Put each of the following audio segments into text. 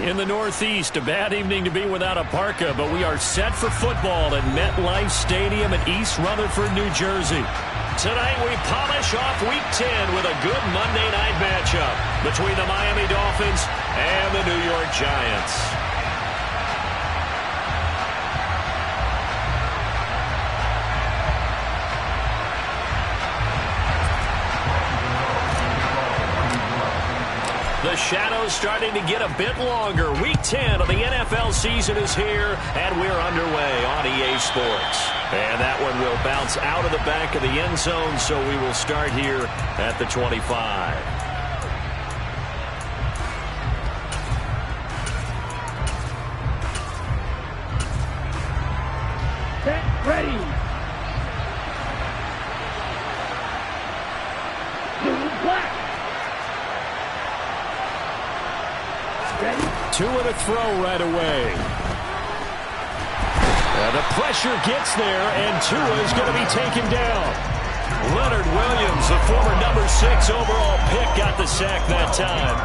In the Northeast, a bad evening to be without a parka, but we are set for football at MetLife Stadium in East Rutherford, New Jersey. Tonight we polish off Week 10 with a good Monday night matchup between the Miami Dolphins and the New York Giants. The shadow's starting to get a bit longer. Week 10 of the NFL season is here, and we're underway on EA Sports. And that one will bounce out of the back of the end zone, so we will start here at the 25. Get ready. Black. Tua to throw right away. The pressure gets there, and Tua is going to be taken down. Leonard Williams, the former number 6 overall pick, got the sack that time.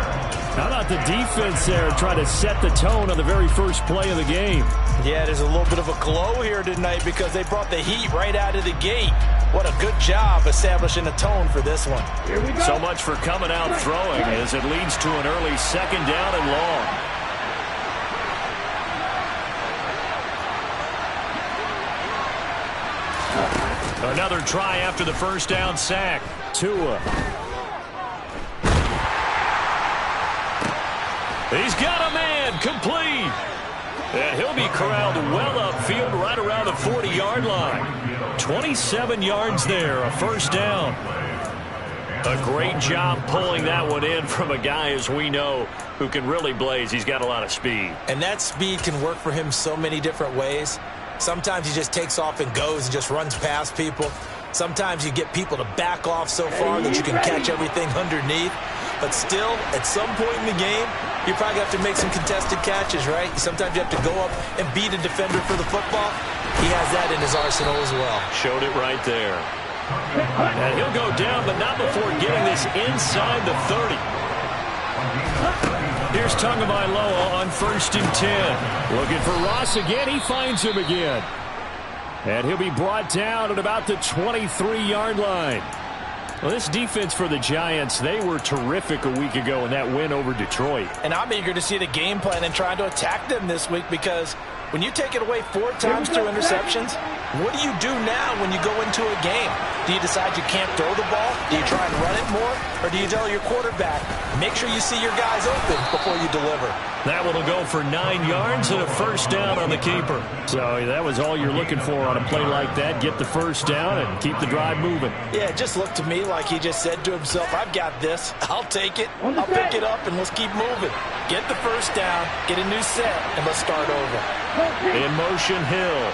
How about the defense there trying to set the tone on the very first play of the game? Yeah, there's a little bit of a glow here tonight because they brought the heat right out of the gate. What a good job establishing a tone for this one. Here we go. So much for coming out throwing as it leads to an early second down and long. Another try after the first down sack. Tua. He's got a man complete. And he'll be corralled well upfield right around the 40-yard line. 27 yards there, a first down. A great job pulling that one in from a guy, as we know, who can really blaze. He's got a lot of speed. And that speed can work for him so many different ways. Sometimes he just takes off and goes and just runs past people. Sometimes you get people to back off so far that you can catch everything underneath. But still, at some point in the game, you probably have to make some contested catches, right? Sometimes you have to go up and beat a defender for the football. He has that in his arsenal as well. Showed it right there. And he'll go down, but not before getting this inside the 30. Here's Tagovailoa on 1st and 10. Looking for Ross again. He finds him again. And he'll be brought down at about the 23-yard line. Well, this defense for the Giants, they were terrific a week ago in that win over Detroit. And I'm eager to see the game plan and trying to attack them this week because when you take it away 4 times through interceptions, what do you do now when you go into a game? Do you decide you can't throw the ball? Do you try and run it more? Or do you tell your quarterback, make sure you see your guys open before you deliver? That one will go for 9 yards and a first down on the keeper. So that was all you're looking for on a play like that. Get the first down and keep the drive moving. Yeah, it just looked to me like he just said to himself, I've got this. I'll take it. I'll pick it up, and let's keep moving. Get the first down, get a new set, and let's start over. In motion, Hill.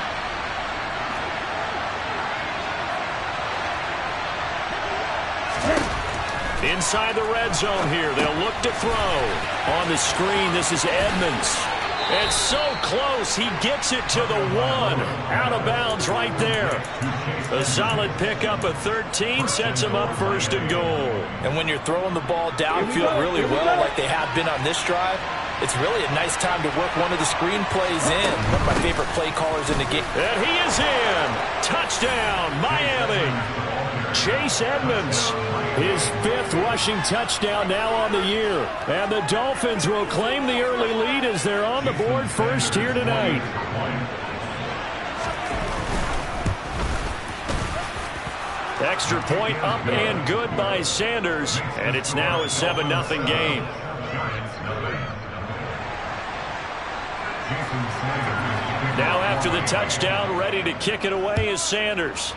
Inside the red zone here. They'll look to throw. On the screen, this is Edmonds. It's so close. He gets it to the 1. Out of bounds right there. A solid pickup of 13 sets him up 1st and goal. And when you're throwing the ball downfield really well like they have been on this drive, it's really a nice time to work one of the screen plays in. One of my favorite play callers in the game. And he is in. Touchdown, Miami. Chase Edmonds, his 5th rushing touchdown now on the year. And the Dolphins will claim the early lead as they're on the board first here tonight. Extra point up and good by Sanders. And it's now a 7-0 game. Now after the touchdown, ready to kick it away is Sanders.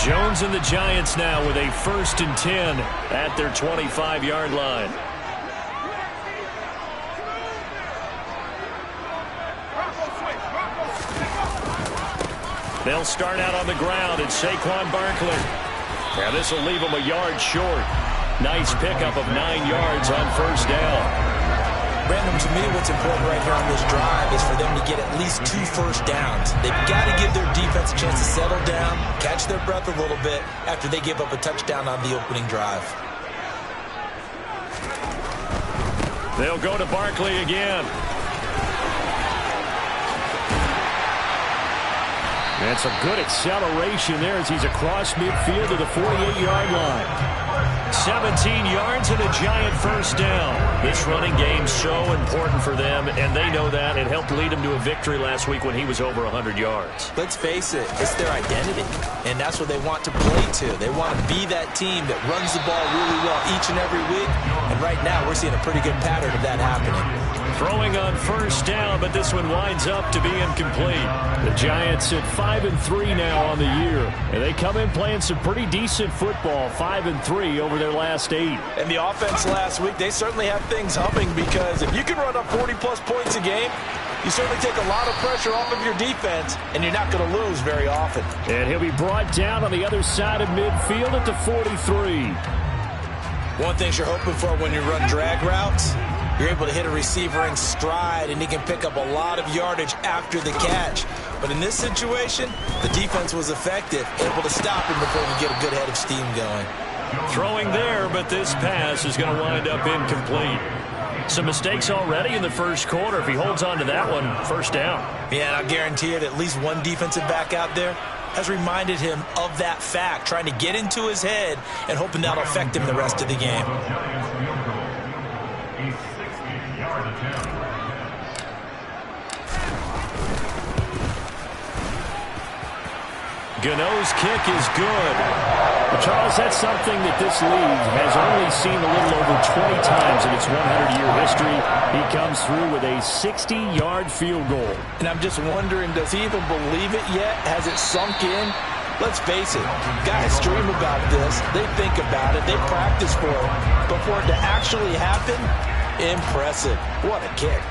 Jones and the Giants now with a 1st and 10 at their 25-yard line. They'll start out on the ground. It's Saquon Barkley. Yeah, this will leave him a yard short. Nice pickup of 9 yards on first down. Brandon, to me, what's important right here on this drive is for them to get at least 2 first downs. They've got to give their defense a chance to settle down, catch their breath a little bit after they give up a touchdown on the opening drive. They'll go to Barkley again. And some good acceleration there as he's across midfield to the 48-yard line. 17 yards and a giant first down. This running game's so important for them, and they know that. It helped lead them to a victory last week when he was over 100 yards. Let's face it, it's their identity, and that's what they want to play to. They want to be that team that runs the ball really well each and every week, and right now we're seeing a pretty good pattern of that happening. Throwing on first down, but this one winds up to be incomplete. The Giants at 5-3 now on the year, and they come in playing some pretty decent football, 5-3 over their last 8. And the offense last week, they certainly have things humming, because if you can run up 40-plus points a game, you certainly take a lot of pressure off of your defense, and you're not going to lose very often. And he'll be brought down on the other side of midfield at the 43. One thing you're hoping for when you run drag routes, you're able to hit a receiver in stride, and he can pick up a lot of yardage after the catch. But in this situation, the defense was effective, able to stop him before he get a good head of steam going. Throwing there, but this pass is going to wind up incomplete. Some mistakes already in the first quarter. If he holds on to that one, first down. Yeah, and I guarantee it, at least one defensive back out there has reminded him of that fact, trying to get into his head and hoping that'll affect him the rest of the game. Gano's kick is good. But Charles, that's something that this league has only seen a little over 20 times in its 100-year history. He comes through with a 60-yard field goal. And I'm just wondering, does he even believe it yet? Has it sunk in? Let's face it, guys dream about this, they think about it, they practice for it, but for it to actually happen, impressive. What a kick.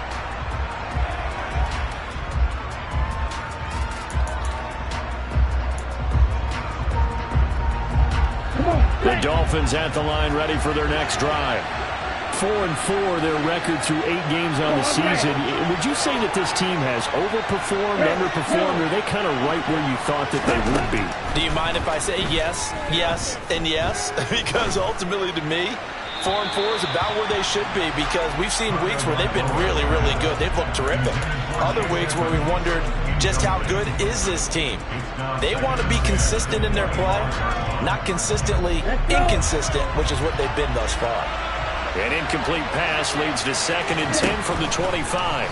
The Dolphins at the line, ready for their next drive. 4-4, their record through 8 games on the season. Would you say that this team has overperformed, underperformed, or are they kind of right where you thought that they would be? Do you mind if I say yes, yes, and yes? Because ultimately to me, 4-4 is about where they should be, because we've seen weeks where they've been really, really good. They've looked terrific. Other weeks where we wondered just how good is this team. They want to be consistent in their play, not consistently inconsistent, which is what they've been thus far. An incomplete pass leads to 2nd and 10 from the 25.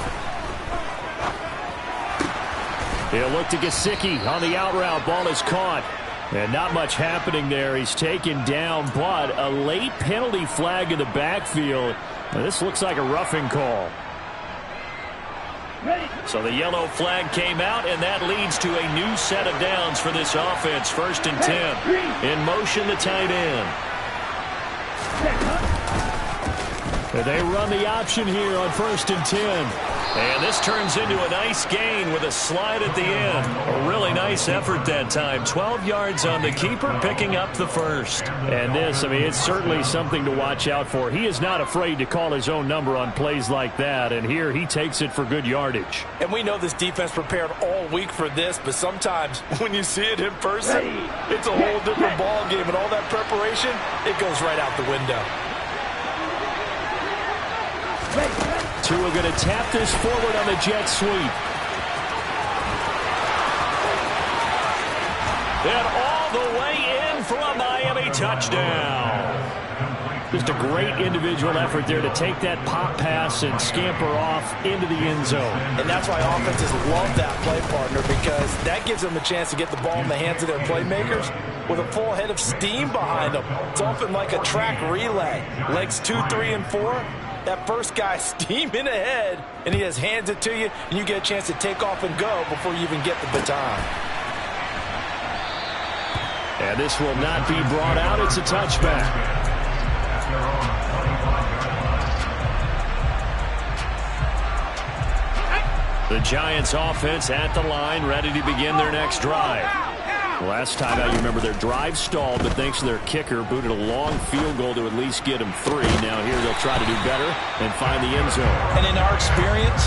He'll look to Gesicki on the out route. Ball is caught. And not much happening there. He's taken down, but a late penalty flag in the backfield. Now, this looks like a roughing call. So the yellow flag came out, and that leads to a new set of downs for this offense. 1st and 10. In motion, the tight end. They run the option here on 1st and 10. And this turns into a nice gain with a slide at the end. A really nice effort that time. 12 yards on the keeper, picking up the first. And this, I mean, it's certainly something to watch out for. He is not afraid to call his own number on plays like that. And here he takes it for good yardage. And we know this defense prepared all week for this, but sometimes when you see it in person, it's a whole different ball game. And all that preparation, it goes right out the window. Tua going to tap this forward on the jet sweep. And all the way in for a Miami touchdown. Just a great individual effort there to take that pop pass and scamper off into the end zone. And that's why offenses love that play partner, because that gives them a chance to get the ball in the hands of their playmakers with a full head of steam behind them. It's often like a track relay. Legs 2, 3, and 4. That first guy steaming ahead, and he has hands it to you, and you get a chance to take off and go before you even get the baton. And this will not be brought out. It's a touchback. The Giants offense at the line, ready to begin their next drive. Last time out, you remember their drive stalled, but thanks to their kicker, booted a long field goal to at least get them 3. Now here they'll try to do better and find the end zone. And in our experience,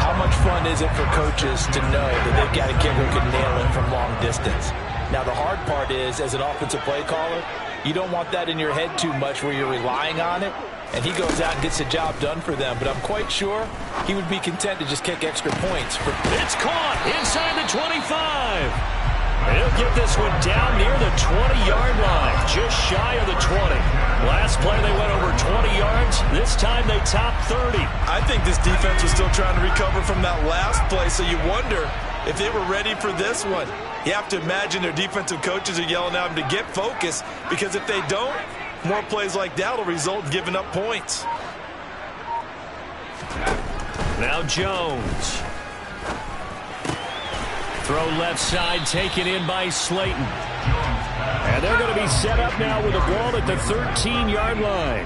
how much fun is it for coaches to know that they've got a kicker who can nail it from long distance? Now the hard part is, as an offensive play caller, you don't want that in your head too much where you're relying on it, and he goes out and gets the job done for them. But I'm quite sure he would be content to just kick extra points. It's caught inside the 25. He'll get this one down near the 20-yard line, just shy of the 20. Last play they went over 20 yards. This time they topped 30. I think this defense was still trying to recover from that last play, so you wonder if they were ready for this one. You have to imagine their defensive coaches are yelling at them to get focused, because if they don't, more plays like that will result in giving up points. Now Jones. Throw left side, taken in by Slayton. And they're going to be set up now with a ball at the 13-yard line.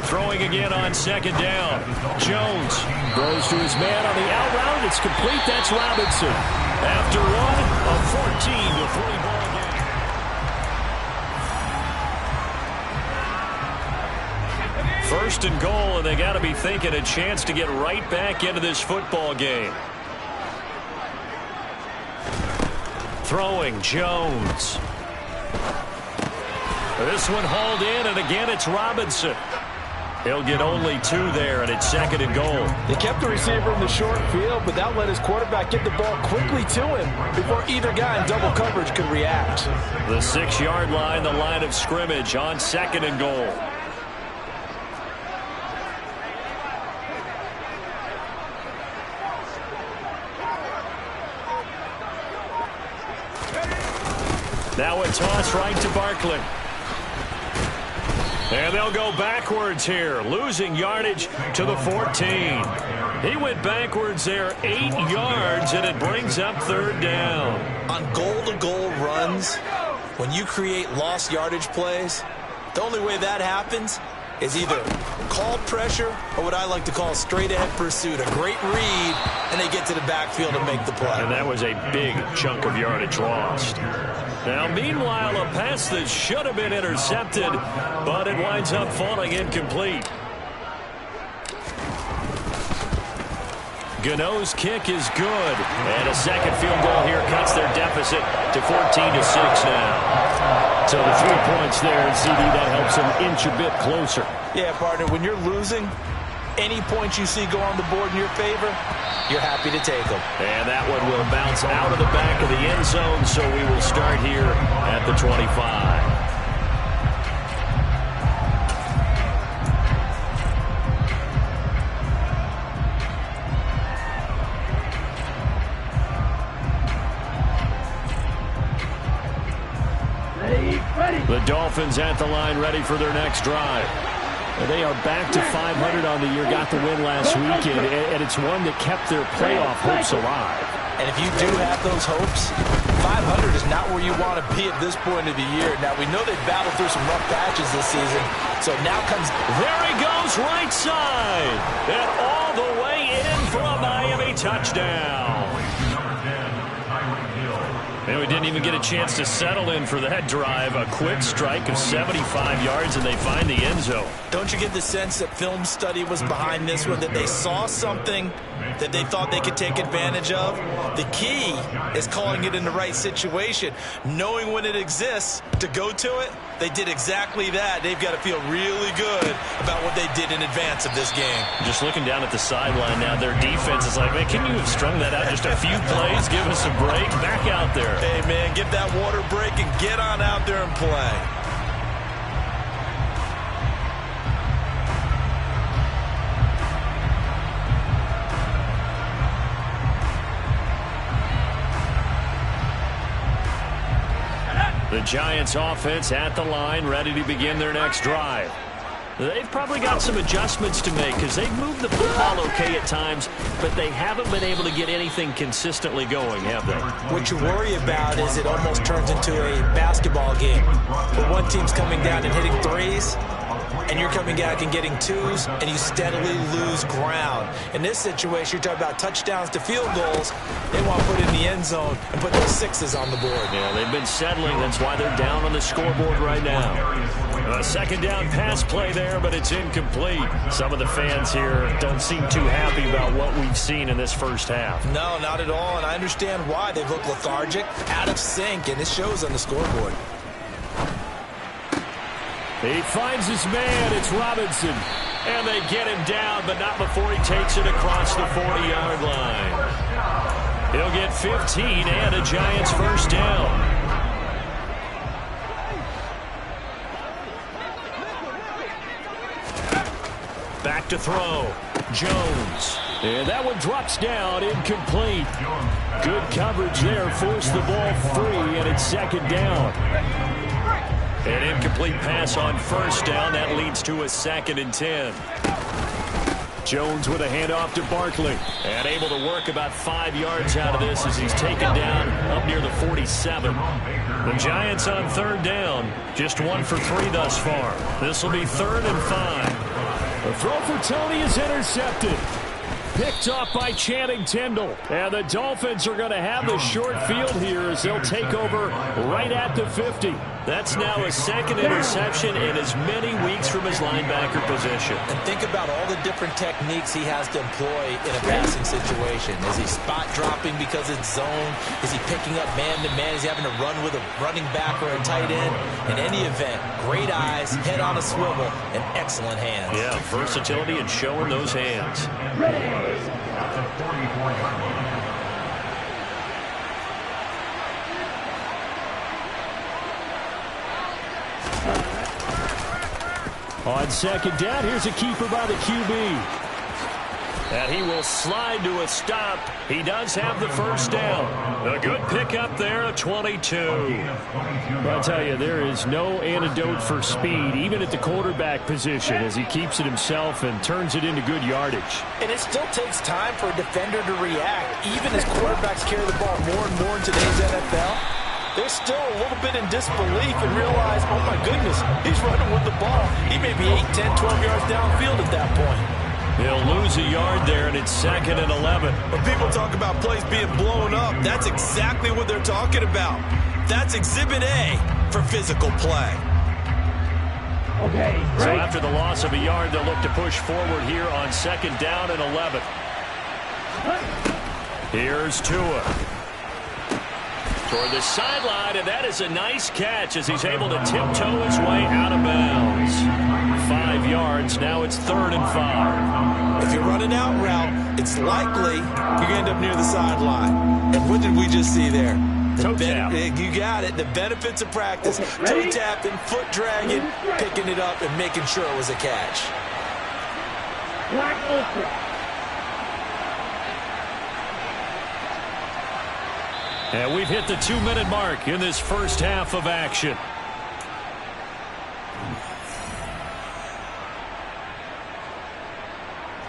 Throwing again on second down. Jones throws to his man on the out route. It's complete. That's Robinson. After one, a 14-3 ball game. First and goal, and they got to be thinking a chance to get right back into this football game. Throwing, Jones. This one hauled in, and again it's Robinson. He'll get only 2 there, and it's second and goal. They kept the receiver in the short field, but that let his quarterback get the ball quickly to him before either guy in double coverage could react. The 6-yard line, the line of scrimmage on second and goal. Now a toss right to Barkley. And they'll go backwards here, losing yardage to the 14. He went backwards there 8 yards, and it brings up third down. On goal-to-goal runs, when you create lost yardage plays, the only way that happens is either called pressure or what I like to call straight-ahead pursuit. A great read, and they get to the backfield and make the play. And that was a big chunk of yardage lost. Now, meanwhile, a pass that should have been intercepted, but it winds up falling incomplete. Gano's kick is good. And a second field goal here cuts their deficit to 14-6 now. So the 3 points there, and CD, that helps them inch a bit closer. Yeah, partner, when you're losing, any points you see go on the board in your favor, you're happy to take them. And that one will bounce out of the back of the end zone, so we will start here at the 25. The Dolphins at the line, ready for their next drive. They are back to 500 on the year, got the win last weekend, and it's one that kept their playoff hopes alive. And if you do have those hopes, 500 is not where you want to be at this point of the year. Now, we know they've battled through some rough patches this season, so now comes... There he goes, right side, and all the way in for a Miami touchdown. And we didn't even get a chance to settle in for that drive. A quick strike of 75 yards, and they find the end zone. Don't you get the sense that film study was behind this one, that they saw something that they thought they could take advantage of? The key is calling it in the right situation, knowing when it exists to go to it. They did exactly that. They've got to feel really good about what they did in advance of this game. Just looking down at the sideline now, their defense is like, man, can you have strung that out just a few plays? Give us a break. Back out there. Hey, man, give that water break and get on out there and play. The Giants offense at the line, ready to begin their next drive. They've probably got some adjustments to make because they've moved the football okay at times, but they haven't been able to get anything consistently going, have they? What you worry about is it almost turns into a basketball game where one team's coming down and hitting threes, and you're coming back and getting twos, and you steadily lose ground. In this situation, you're talking about touchdowns to field goals. They want to put it in the end zone and put those sixes on the board. Yeah, they've been settling. That's why they're down on the scoreboard right now. A second down pass play there, but it's incomplete. Some of the fans here don't seem too happy about what we've seen in this first half. No, not at all, and I understand why. They've looked lethargic, out of sync, and it shows on the scoreboard. He finds his man. It's Robinson. And they get him down, but not before he takes it across the 40-yard line. He'll get 15 and a Giants first down. Back to throw. Jones. And that one drops down, incomplete. Good coverage there. Forced the ball free, and it's second down. An incomplete pass on first down. That leads to a 2nd and 10. Jones with a handoff to Barkley. And able to work about 5 yards out of this as he's taken down up near the 47. The Giants on third down. Just 1 for 3 thus far. This will be 3rd and 5. The throw for Tony is intercepted. Picked off by Channing Tindall. And the Dolphins are going to have the short field here as they'll take over right at the 50. That's now a 2nd interception in as many weeks from his linebacker position. And think about all the different techniques he has to employ in a passing situation. Is he spot dropping because it's zone? Is he picking up man-to-man? Is he having to run with a running back or a tight end? In any event, great eyes, head on a swivel, and excellent hands. Yeah, versatility and showing those hands. On second down, here's a keeper by the QB. And he will slide to a stop. He does have the first down. A good pickup there, a 22. I'll tell you, there is no antidote for speed, even at the quarterback position, as he keeps it himself and turns it into good yardage. And it still takes time for a defender to react, even as quarterbacks carry the ball more and more in today's NFL. They're still a little bit in disbelief and realize, oh my goodness, he's running with the ball. He may be 8, 10, 12 yards downfield at that point. He'll lose a yard there, and it's 2nd and 11. When people talk about plays being blown up, that's exactly what they're talking about. That's Exhibit A for physical play. Okay, So right. after the loss of a yard, they'll look to push forward here on 2nd down and 11. Here's Tua. Toward the sideline, and that is a nice catch as he's able to tiptoe his way out of bounds. 5 yards, now it's 3rd and 5. If you're running out route, it's likely you're going to end up near the sideline. And what did we just see there? Toe tap. You got it. The benefits of practice. Toe tapping, foot dragging, picking it up, and making sure it was a catch. Black ultra. And we've hit the 2-minute mark in this first half of action.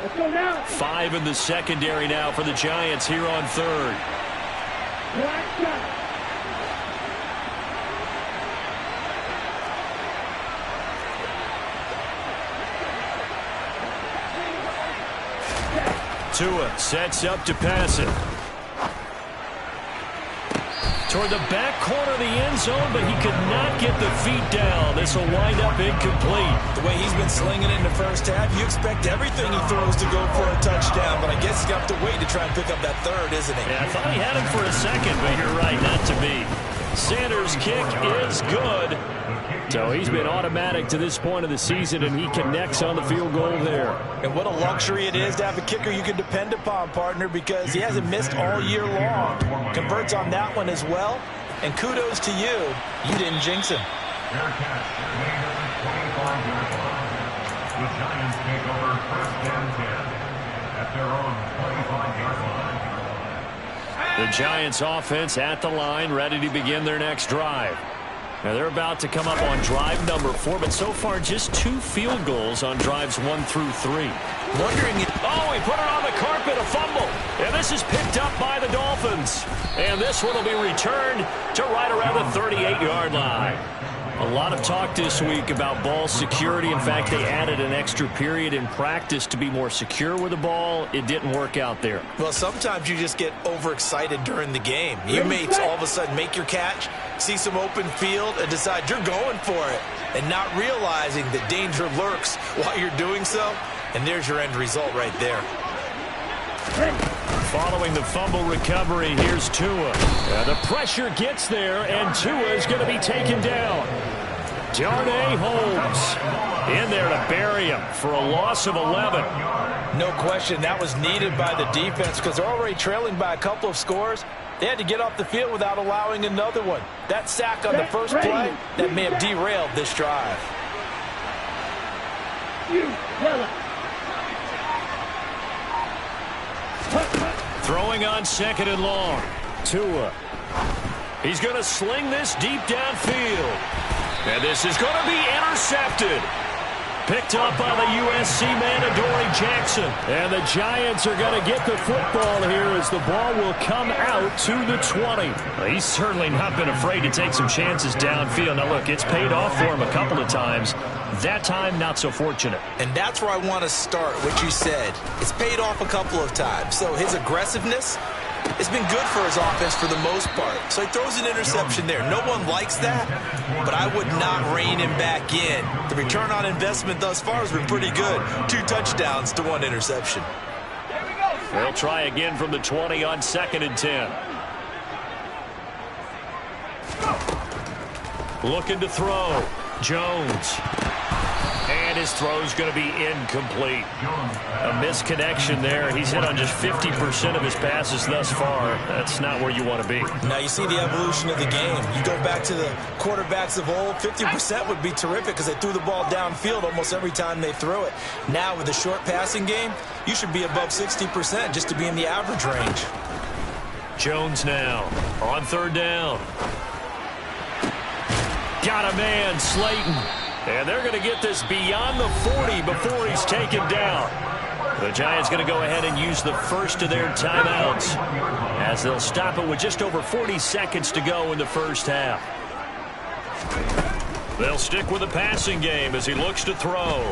Let's go now. 5 in the secondary now for the Giants here on 3rd. Black shot. Tua sets up to pass it. Toward the back corner of the end zone, but he could not get the feet down. This will wind up incomplete. The way he's been slinging it in the first half, you expect everything he throws to go for a touchdown, but I guess he's got to wait to try and pick up that 3rd, isn't he? Yeah, I thought he had him for a second, but you're right, not to me. Sanders' kick is good. So he's been automatic to this point of the season, and he connects on the field goal there. And what a luxury it is to have a kicker you can depend upon, partner, because he hasn't missed all year long. Converts on that one as well. And kudos to you. You didn't jinx him. Fair catch. The Giants take over 1st and 10 at their own 25-yard line. The Giants offense at the line, ready to begin their next drive. Now they're about to come up on drive number 4, but so far just 2 field goals on drives 1 through 3. Wondering if... Oh, he put it on the carpet, a fumble. And this is picked up by the Dolphins. And this one will be returned to right around the 38-yard line. A lot of talk this week about ball security. In fact, they added an extra period in practice to be more secure with the ball. It didn't work out there. Well, sometimes you just get overexcited during the game. You may all of a sudden make your catch, see some open field, and decide you're going for it, and not realizing that danger lurks while you're doing so. And there's your end result right there. Following the fumble recovery, here's Tua. The pressure gets there, and Tua is going to be taken down. Darnay Holmes in there to bury him for a loss of 11. No question, that was needed by the defense because they're already trailing by a couple of scores. They had to get off the field without allowing another one. That sack on the first play, that may have derailed this drive. Throwing on second and long. Tua. He's going to sling this deep downfield. And this is going to be intercepted. Picked up by the USC man, Adoree Jackson. And the Giants are going to get the football here as the ball will come out to the 20. Well, he's certainly not been afraid to take some chances downfield. Now, look, it's paid off for him a couple of times. That time, not so fortunate. And that's where I want to start, what you said. It's paid off a couple of times. So his aggressiveness has been good for his offense for the most part. So he throws an interception there. No one likes that, but I would not rein him back in. The return on investment thus far has been pretty good. 2 touchdowns to 1 interception. They'll try again from the 20 on 2nd and 10. Looking to throw. Jones. And his throw's going to be incomplete. A misconnection there. He's hit on just 50% of his passes thus far. That's not where you want to be. Now you see the evolution of the game. You go back to the quarterbacks of old, 50% would be terrific because they threw the ball downfield almost every time they threw it. Now with the short passing game, you should be above 60% just to be in the average range. Jones now on 3rd down. Got a man, Slayton. And they're going to get this beyond the 40 before he's taken down. The Giants going to go ahead and use the first of their timeouts as they'll stop it with just over 40 seconds to go in the first half. They'll stick with the passing game as he looks to throw.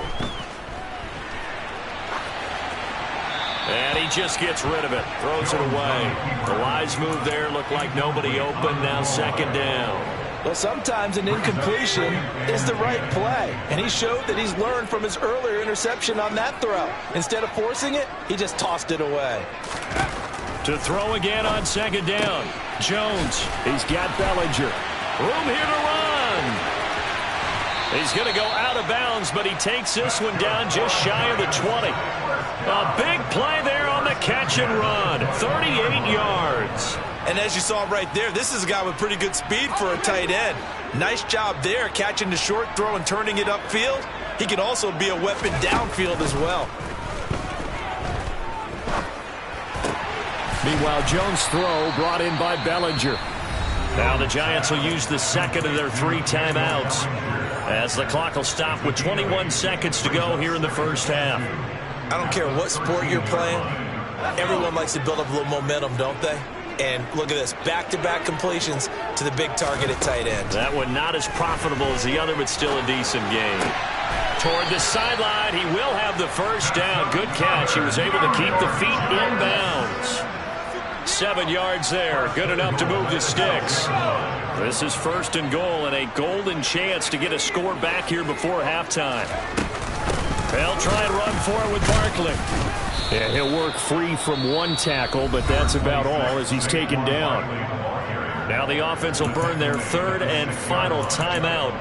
And he just gets rid of it. Throws it away. The wise move there. Looked like nobody open. Now 2nd down. Well, sometimes an incompletion is the right play. And he showed that he's learned from his earlier interception on that throw. Instead of forcing it, he just tossed it away. To throw again on 2nd down. Jones. He's got Bellinger. Room here to run. He's going to go out of bounds, but he takes this one down just shy of the 20. A big play there on the catch and run. 38 yards. And as you saw right there, this is a guy with pretty good speed for a tight end. Nice job there, catching the short throw and turning it upfield. He can also be a weapon downfield as well. Meanwhile, Jones' throw brought in by Bellinger. Now the Giants will use the 2nd of their 3 timeouts as the clock will stop with 21 seconds to go here in the first half. I don't care what sport you're playing. Everyone likes to build up a little momentum, don't they? And look at this, back-to-back completions to the big target at tight end. That one not as profitable as the other, but still a decent game. Toward the sideline, he will have the first down. Good catch. He was able to keep the feet in bounds. 7 yards there. Good enough to move the sticks. This is 1st and goal and a golden chance to get a score back here before halftime. They'll try and run for it with Barkley. Yeah, he'll work free from 1 tackle, but that's about all as he's taken down. Now the offense will burn their 3rd and final timeout.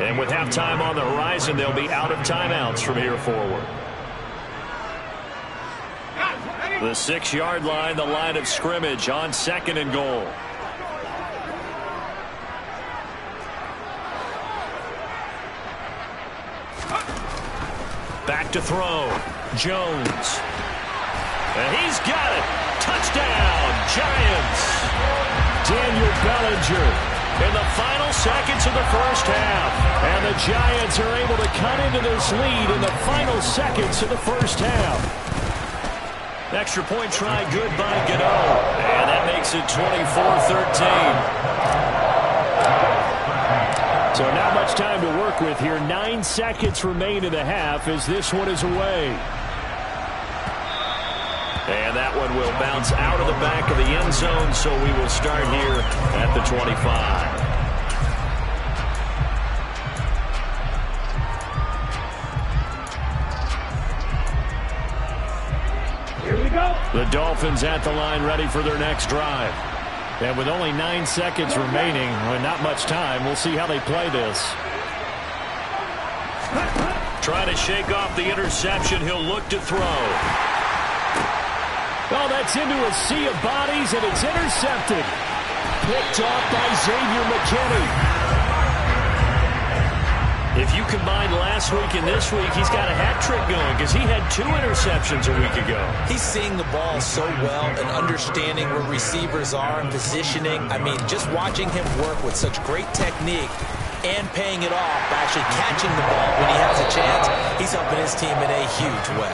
And with halftime on the horizon, they'll be out of timeouts from here forward. The 6-yard line, the line of scrimmage on 2nd and goal. Back to throw. Jones. And he's got it. Touchdown, Giants. Daniel Bellinger in the final seconds of the first half. And the Giants are able to cut into this lead in the final seconds of the first half. Extra point try good by Gano. And that makes it 24-13. So not much time to work with here. 9 seconds remain in the half as this one is away. And that one will bounce out of the back of the end zone, so we will start here at the 25. Here we go. The Dolphins at the line ready for their next drive. And with only 9 seconds remaining, well, not much time, we'll see how they play this. Trying to shake off the interception. He'll look to throw. Oh, that's into a sea of bodies, and it's intercepted. Picked off by Xavier McKinney. If you combine last week and this week, he's got a hat trick going because he had 2 interceptions a week ago. He's seeing the ball so well and understanding where receivers are and positioning. I mean, just watching him work with such great technique and paying it off by actually catching the ball when he has a chance, he's helping his team in a huge way.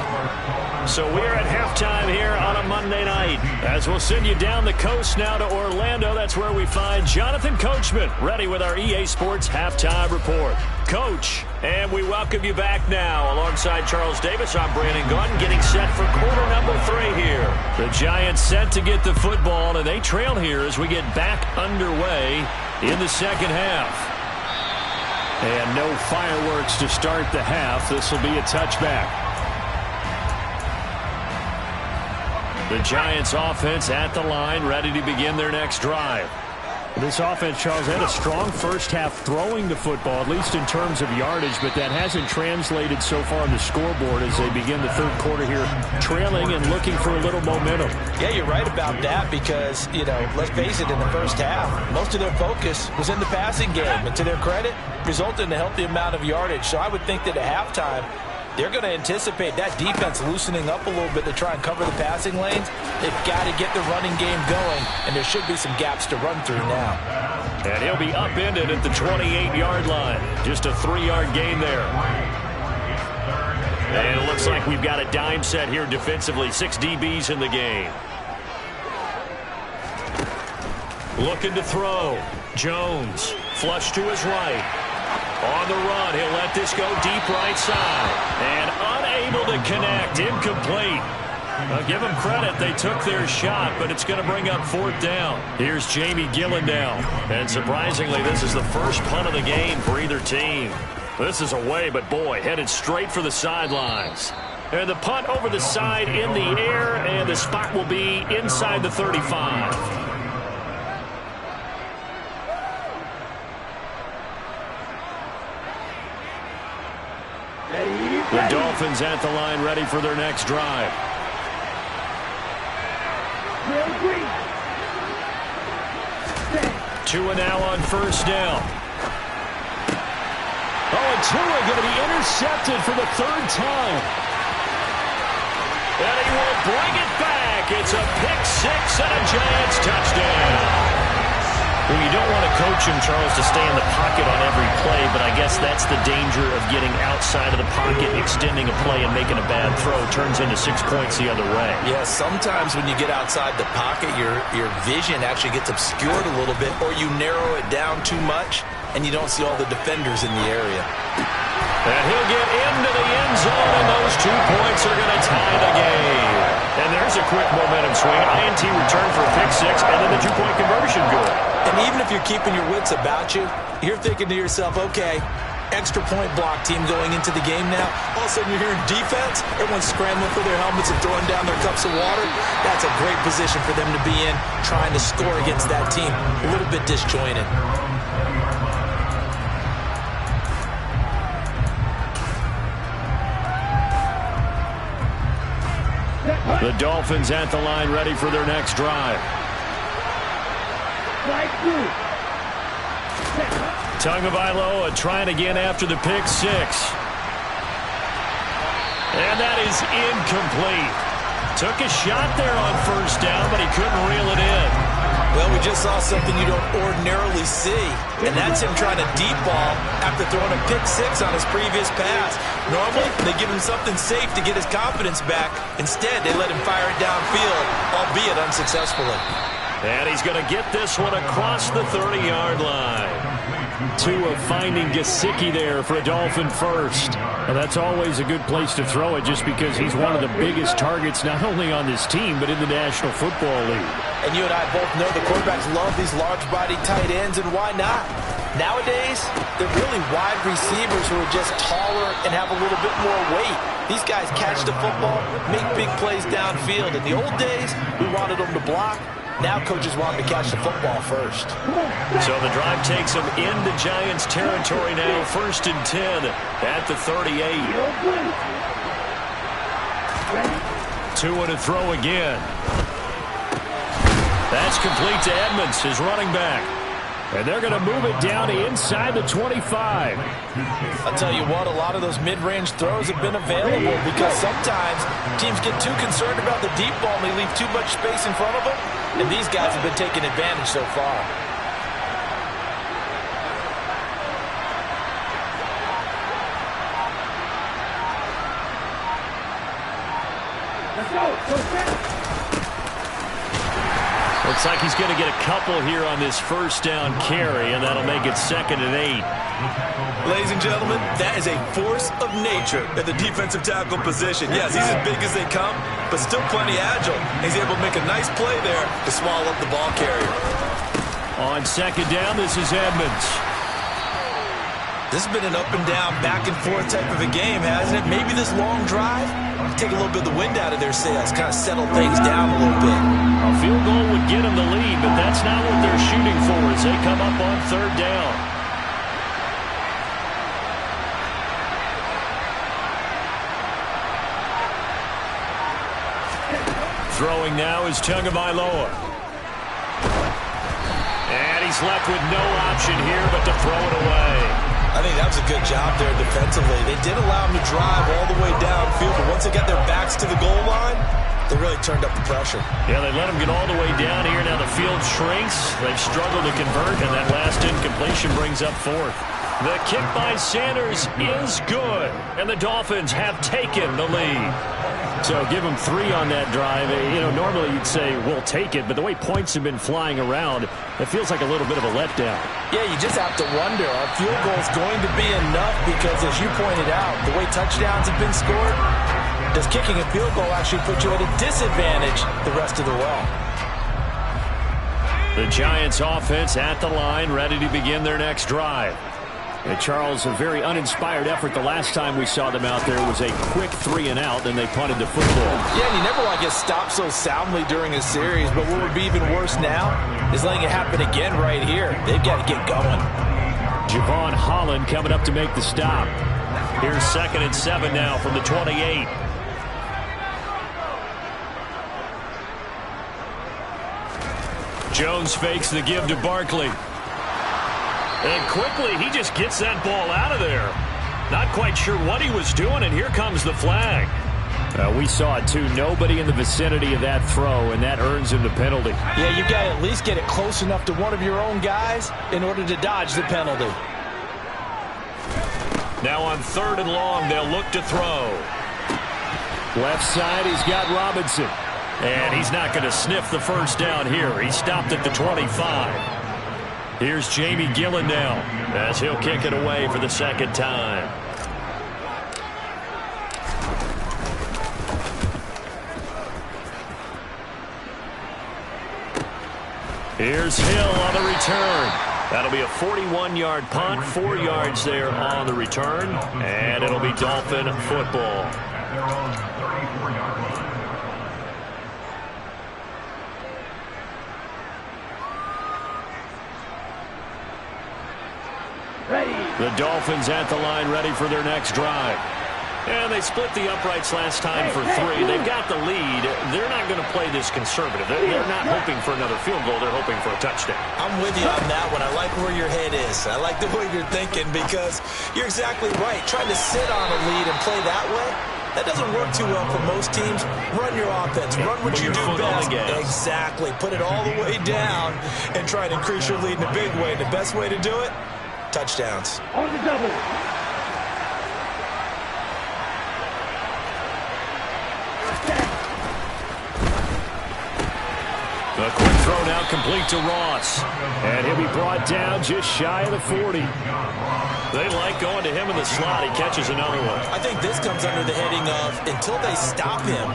So we're at halftime here on a Monday night. As we'll send you down the coast now to Orlando, that's where we find Jonathan Coachman ready with our EA Sports Halftime Report. Coach, and we welcome you back now. Alongside Charles Davis, I'm Brandon Gordon, getting set for quarter number 3 here. The Giants set to get the football, and they trail here as we get back underway in the second half. And no fireworks to start the half. This will be a touchback. The Giants offense at the line, ready to begin their next drive. This offense, Charles, had a strong first half throwing the football, at least in terms of yardage, but that hasn't translated so far on the scoreboard as they begin the third quarter here, trailing and looking for a little momentum. Yeah, you're right about that because, you know, let's face it, in the first half, most of their focus was in the passing game, and to their credit, resulted in a healthy amount of yardage. So I would think that at halftime, they're going to anticipate that defense loosening up a little bit to try and cover the passing lanes. They've got to get the running game going, and there should be some gaps to run through now. And he'll be upended at the 28-yard line. Just a 3-yard gain there. And it looks like we've got a dime set here defensively. 6 DBs in the game. Looking to throw. Jones, flush to his right. On the run, he'll let this go deep right side. And unable to connect, incomplete. Well, give them credit, they took their shot, but it's going to bring up 4th down. Here's Jamie Gillen now. And surprisingly, this is the first punt of the game for either team. This is away, but boy, headed straight for the sidelines. And the punt over the side in the air, and the spot will be inside the 35. The Dolphins at the line ready for their next drive. Tua now on first down. Oh, and Tua going to be intercepted for the 3rd time. And he will bring it back. It's a pick 6 and a Giants touchdown. Well, you don't want to coach him, Charles, to stay in the pocket on every play, but I guess that's the danger of getting outside of the pocket, extending a play, and making a bad throw. Turns into 6 points the other way. Yeah, sometimes when you get outside the pocket, your vision actually gets obscured a little bit, or you narrow it down too much, and you don't see all the defenders in the area. And he'll get into the end zone, and those 2 points are going to tie the game. And there's a quick momentum swing. INT return for a pick 6, and then the 2-point conversion good. And even if you're keeping your wits about you, you're thinking to yourself, okay, extra point block team going into the game now. All of a sudden you're hearing defense. Everyone's scrambling for their helmets and throwing down their cups of water. That's a great position for them to be in, trying to score against that team. A little bit disjointed. The Dolphins at the line ready for their next drive. Tagovailoa trying again after the pick 6. And that is incomplete. Took a shot there on first down, but he couldn't reel it in. Well, we just saw something you don't ordinarily see, and that's him trying to deep ball after throwing a pick 6 on his previous pass. Normally, they give him something safe to get his confidence back. Instead, they let him fire it downfield, albeit unsuccessfully. And he's going to get this one across the 30-yard line. Tua finding Gesicki there for a Dolphin first. Well, that's always a good place to throw it just because he's one of the biggest targets not only on this team but in the National Football League. And you and I both know the quarterbacks love these large-bodied tight ends, and why not? Nowadays, they're really wide receivers who are just taller and have a little bit more weight. These guys catch the football, make big plays downfield. In the old days, we wanted them to block. Now coaches want them to catch the football first. So the drive takes them into Giants territory now. 1st and 10 at the 38. Tua to throw again. That's complete to Edmonds, his running back. And they're going to move it down to inside the 25. I'll tell you what, a lot of those mid-range throws have been available because sometimes teams get too concerned about the deep ball and they leave too much space in front of them. And these guys have been taking advantage so far. Let's go. Go set. Looks like he's going to get a couple here on this first down carry, and that'll make it 2nd and 8. Ladies and gentlemen, that is a force of nature at the defensive tackle position. Yes, he's as big as they come, but still plenty agile. He's able to make a nice play there to swallow up the ball carrier. On 2nd down, this is Edmonds. This has been an up and down, back and forth type of a game, hasn't it? Maybe this long drive take a little bit of the wind out of their sails, kind of settle things down a little bit. A field goal would get them the lead, but that's not what they're shooting for as they come up on 3rd down. Throwing now is Tagovailoa. And he's left with no option here but to throw it away. I think that was a good job there defensively. They did allow him to drive all the way downfield, but once they got their backs to the goal line, they really turned up the pressure. Yeah, they let him get all the way down here. Now the field shrinks. They've struggled to convert, and that last incompletion brings up 4th. The kick by Sanders is good, and the Dolphins have taken the lead. So give them 3 on that drive. You know, normally you'd say, we'll take it, but the way points have been flying around, it feels like a little bit of a letdown. Yeah, you just have to wonder, are field goals going to be enough? Because as you pointed out, the way touchdowns have been scored, does kicking a field goal actually put you at a disadvantage the rest of the way? The Giants offense at the line, ready to begin their next drive. And Charles, a very uninspired effort the last time we saw them out there was a quick 3 and out, then they punted the football. Yeah, and you never want to get stopped so soundly during a series, but what would be even worse now is letting it happen again right here. They've got to get going. Javon Holland coming up to make the stop. Here's 2nd and 7 now from the 28. Jones fakes the give to Barkley. And quickly, he just gets that ball out of there. Not quite sure what he was doing, and here comes the flag. We saw it, too. Nobody in the vicinity of that throw, and that earns him the penalty. Yeah, you've got to at least get it close enough to one of your own guys in order to dodge the penalty. Now on 3rd and long, they'll look to throw. Left side, he's got Robinson. And he's not going to sniff the first down here. He stopped at the 25. Here's Jamie Gillen now as he'll kick it away for the 2nd time. Here's Hill on the return. That'll be a 41-yard punt, 4 yards there on the return, and it'll be Dolphin football. At their own 34-yard line. The Dolphins at the line ready for their next drive. And they split the uprights last time for 3. They've got the lead. They're not going to play this conservative. They're not hoping for another field goal. They're hoping for a touchdown. I'm with you on that one. I like where your head is. I like the way you're thinking because you're exactly right. Trying to sit on a lead and play that way, that doesn't work too well for most teams. Run your offense. Run what you do best. Exactly. Put it all the way down and try to increase your lead in a big way. The best way to do it, touchdowns. On the double. The quick throw now complete to Ross. And he'll be brought down just shy of the 40. They like going to him in the slot. He catches another one. I think this comes under the heading of, until they stop him,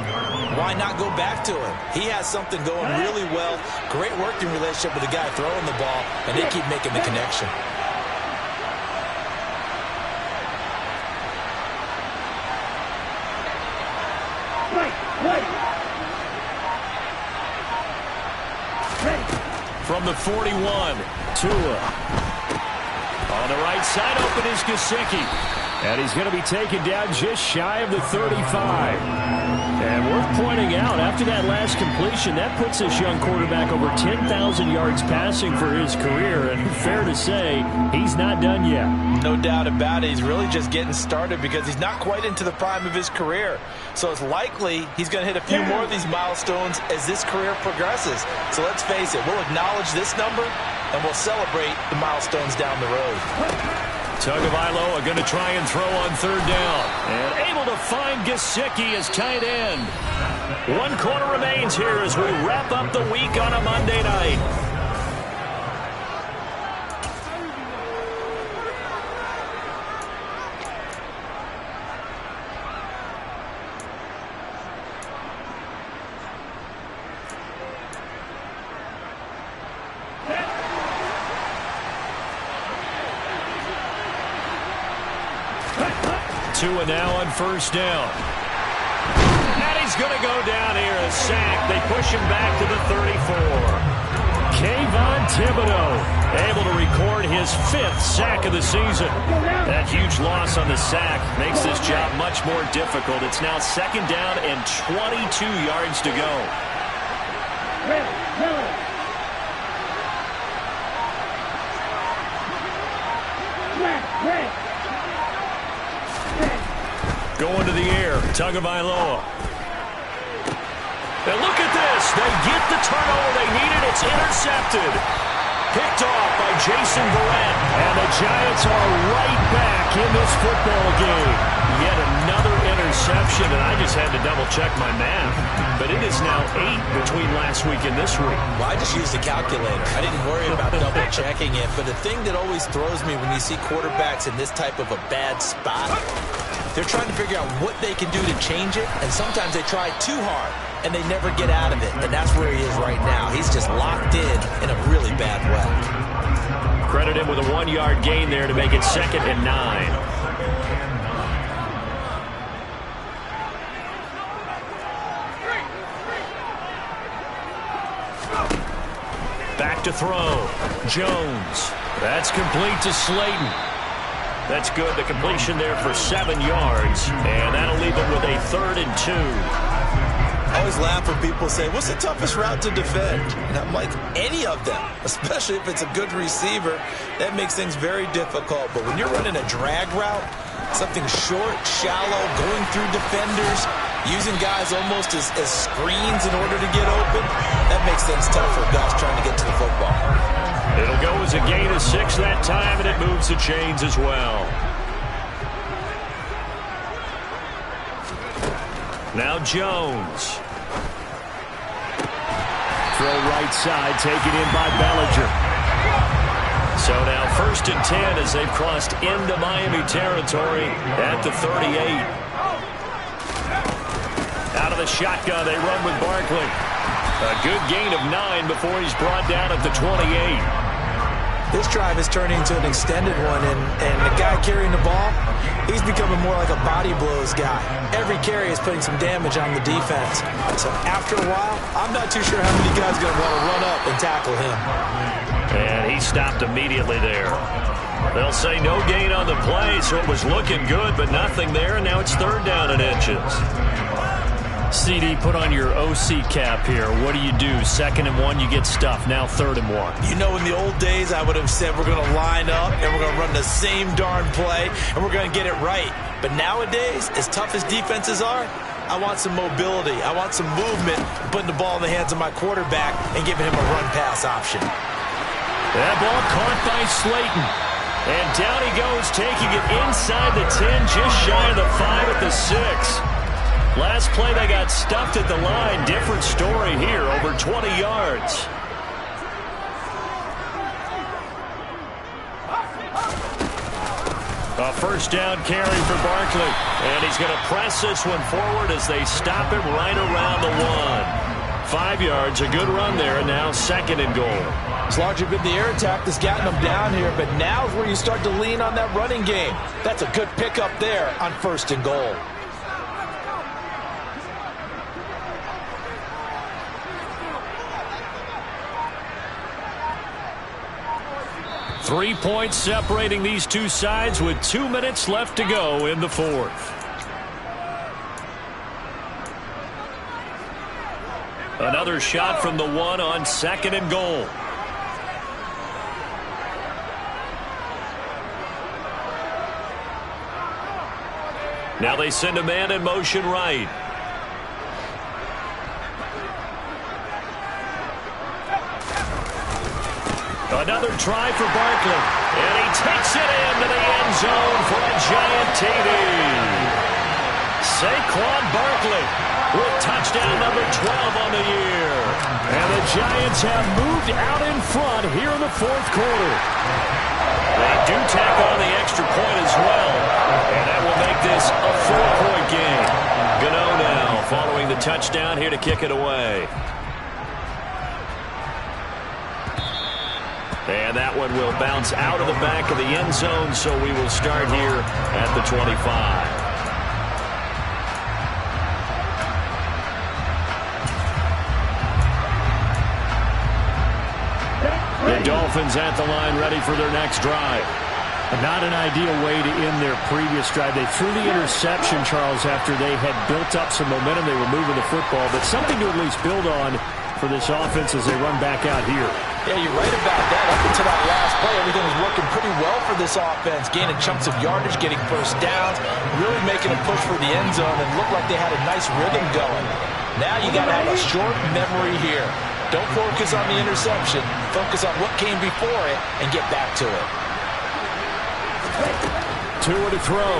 why not go back to him? He has something going really well. Great working relationship with the guy throwing the ball, and they keep making the connection. From the 41, Tua. On the right side, open is Gesicki. And he's going to be taken down just shy of the 35. And worth pointing out, after that last completion, that puts this young quarterback over 10,000 yards passing for his career. And fair to say, he's not done yet. No doubt about it. He's really just getting started because he's not quite into the prime of his career. So it's likely he's going to hit a few more of these milestones as this career progresses. So let's face it, we'll acknowledge this number and we'll celebrate the milestones down the road. Tagovailoa going to try and throw on third down. And able to find Gesicki as tight end. 1 quarter remains here as we wrap up the week on a Monday night. Tua now on first down. And he's going to go down here, a sack. They push him back to the 34. Kayvon Thibodeau able to record his 5th sack of the season. That huge loss on the sack makes this job much more difficult. It's now 2nd down and 22 yards to go. Going to the air, Tagovailoa. And look at this. They get the turnover they needed. It's intercepted. Picked off by Jason Verrett. And the Giants are right back in this football game. Yet another interception, and I just had to double-check my math. But it is now 8 between last week and this week. Well, I just used the calculator. I didn't worry about double-checking it. But the thing that always throws me when you see quarterbacks in this type of a bad spot, they're trying to figure out what they can do to change it, and sometimes they try too hard, and they never get out of it. And that's where he is right now. He's just locked in a really bad way. Credit him with a 1-yard gain there to make it 2nd and 9. Back to throw. Jones. That's complete to Slayton. That's good. The completion there for 7 yards. And that'll leave him with a 3rd and 2. I always laugh when people say, what's the toughest route to defend? And I'm like, any of them, especially if it's a good receiver. That makes things very difficult. But when you're running a drag route, something short, shallow, going through defenders, using guys almost as screens in order to get open, that makes things tough for guys trying to get to the football. It'll go as a gain of 6 that time, and it moves the chains as well. Now Jones. Throw right side, taken in by Bellinger. So now 1st and 10 as they've crossed into Miami territory at the 38. Out of the shotgun, they run with Barkley. A good gain of 9 before he's brought down at the 28. This drive is turning into an extended one, and the guy carrying the ball, he's becoming more like a body blows guy. Every carry is putting some damage on the defense. So after a while, I'm not too sure how many guys are going to want to run up and tackle him. And he stopped immediately there. They'll say no gain on the play, so it was looking good, but nothing there, and now it's 3rd down and inches. CD, put on your OC cap here. What do you do? 2nd and 1, you get stuffed. Now 3rd and 1. You know, in the old days, I would have said we're going to line up and we're going to run the same darn play and we're going to get it right. But nowadays, as tough as defenses are, I want some mobility. I want some movement, putting the ball in the hands of my quarterback and giving him a run-pass option. That ball caught by Slayton. And down he goes, taking it inside the 10, just shy of the 5 at the 6. Last play, they got stuffed at the line. Different story here, over 20 yards. A first down carry for Barkley. And he's going to press this one forward as they stop him right around the 1. 5 yards, a good run there, and now 2nd and goal. It's largely been the air attack that's gotten them down here, but now's where you start to lean on that running game. That's a good pickup there on 1st and goal. Three points separating these two sides with 2 minutes left to go in the 4th. Another shot from the 1 on 2nd and goal. Now they send a man in motion right. Another try for Barkley. And he takes it into the end zone for a giant TD. Saquon Barkley with touchdown number 12 on the year. And the Giants have moved out in front here in the 4th quarter. They do tack on the extra point as well. And that will make this a 4-point game. Gano now following the touchdown here to kick it away. And that one will bounce out of the back of the end zone, so we will start here at the 25. The Dolphins at the line ready for their next drive. Not an ideal way to end their previous drive. They threw the interception, Charles, after they had built up some momentum. They were moving the football, but something to at least build on for this offense as they run back out here. Yeah, you're right about that. Up until that last play, everything was working pretty well for this offense, gaining chunks of yardage, getting first downs, really making a push for the end zone, and looked like they had a nice rhythm going. Now you got to have a short memory here. Don't focus on the interception. Focus on what came before it and get back to it. 2 to throw.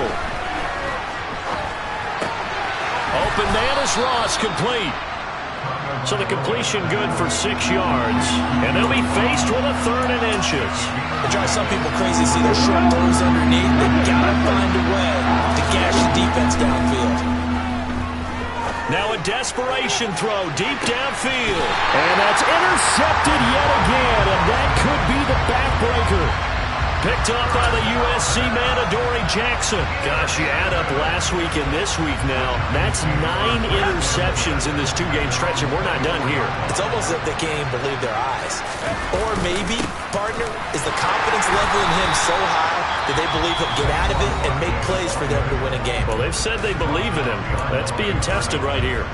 Open man is Ross, complete. So the completion good for 6 yards. And they'll be faced with a 3rd and inches. It drives some people crazy to see their short throws underneath. They've got to find a way to gash the defense downfield. Now a desperation throw deep downfield. And that's intercepted yet again. And that could be the backbreaker. Picked off by the USC man, Adoree Jackson. Gosh, you add up last week and this week now. That's 9 interceptions in this 2-game stretch, and we're not done here. It's almost as if they can't even believe their eyes. Or maybe, partner, is the confidence level in him so high that they believe he'll get out of it and make plays for them to win a game. Well, they've said they believe in him. That's being tested right here.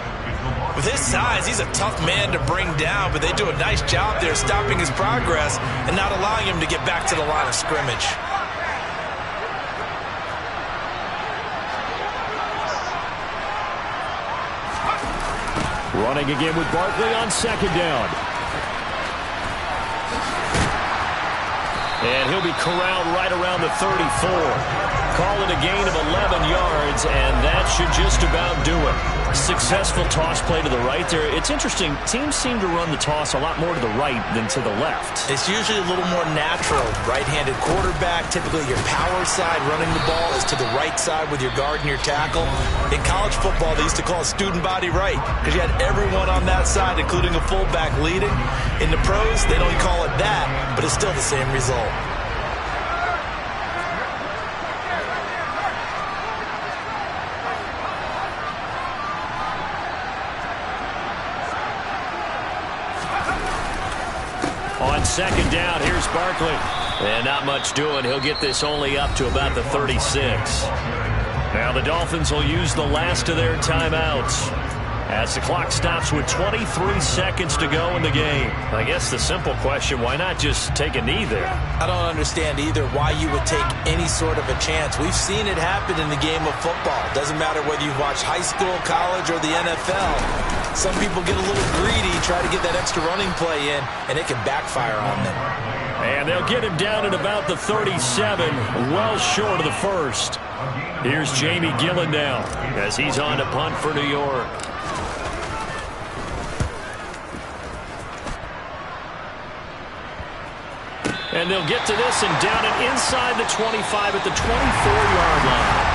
With his size, he's a tough man to bring down, but they do a nice job there stopping his progress and not allowing him to get back to the line of scrimmage. Running again with Barkley on 2nd down. And he'll be corralled right around the 34. Call it a gain of 11 yards, and that should just about do it. Successful toss play to the right there. It's interesting. Teams seem to run the toss a lot more to the right than to the left. It's usually a little more natural. Right-handed quarterback, typically your power side running the ball is to the right side with your guard and your tackle. In college football, they used to call it student body right because you had everyone on that side, including a fullback leading. In the pros, they don't call it that, but it's still the same result. On 2nd down, here's Barkley. And not much doing. He'll get this only up to about the 36. Now the Dolphins will use the last of their timeouts as the clock stops with 23 seconds to go in the game. I guess the simple question, why not just take a knee there? I don't understand either why you would take any sort of a chance. We've seen it happen in the game of football. Doesn't matter whether you've watched high school, college, or the NFL. Some people get a little greedy, try to get that extra running play in, and it can backfire on them. And they'll get him down at about the 37, well short of the first. Here's Jamie Gillen now as he's on to punt for New York. And they'll get to this and down it inside the 25 at the 24-yard line.